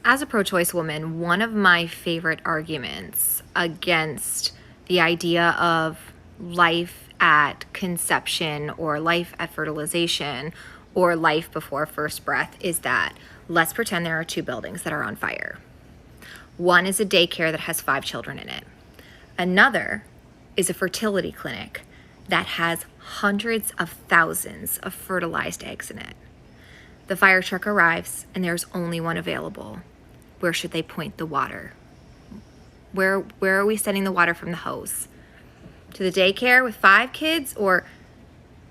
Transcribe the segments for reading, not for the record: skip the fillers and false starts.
As a pro-choice woman, one of my favorite arguments against the idea of life at conception or life at fertilization or life before first breath is that let's pretend there are two buildings that are on fire. One is a daycare that has 5 children in it. Another is a fertility clinic that has hundreds of thousands of fertilized eggs in it. The fire truck arrives and there's only one available. Where should they point the water? Where are we sending the water from the hose? To the daycare with 5 kids, or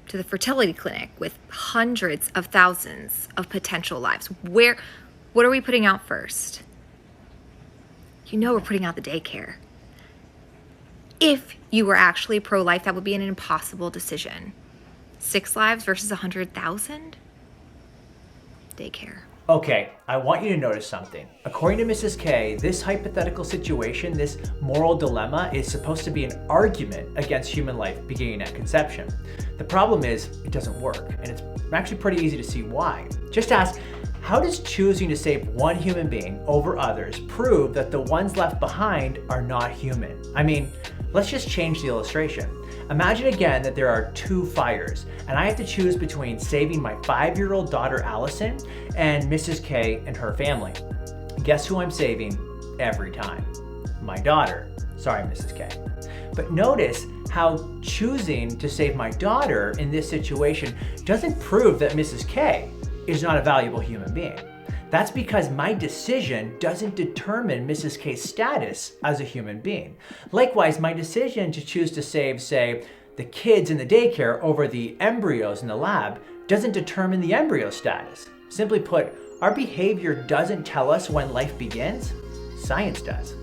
to the fertility clinic with hundreds of thousands of potential lives? What are we putting out first? You know we're putting out the daycare. If you were actually pro-life, that would be an impossible decision. 6 lives versus 100,000? Daycare. Okay, I want you to notice something. According to Mrs. K, this hypothetical situation, this moral dilemma, is supposed to be an argument against human life beginning at conception. The problem is, it doesn't work, and it's actually pretty easy to see why. Just ask, how does choosing to save one human being over others prove that the ones left behind are not human? I mean, let's just change the illustration. Imagine again that there are 2 fires, and I have to choose between saving my 5-year-old daughter Allison and Mrs. K and her family. Guess who I'm saving every time? My daughter. Sorry, Mrs. K. But notice how choosing to save my daughter in this situation doesn't prove that Mrs. K is not a valuable human being. That's because my decision doesn't determine Mrs. K's status as a human being. Likewise, my decision to choose to save, say, the kids in the daycare over the embryos in the lab doesn't determine the embryo status. Simply put, our behavior doesn't tell us when life begins. Science does.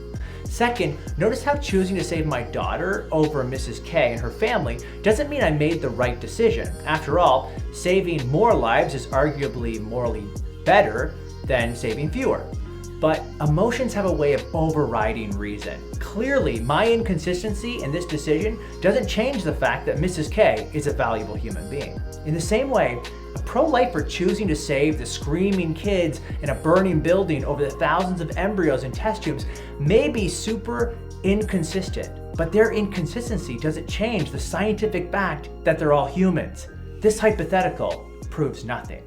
Second, notice how choosing to save my daughter over Mrs. K and her family doesn't mean I made the right decision. After all, saving more lives is arguably morally better than saving fewer. But emotions have a way of overriding reason. Clearly, my inconsistency in this decision doesn't change the fact that Mrs. K is a valuable human being. In the same way, a pro-lifer choosing to save the screaming kids in a burning building over the thousands of embryos in test tubes may be super inconsistent, but their inconsistency doesn't change the scientific fact that they're all humans. This hypothetical proves nothing.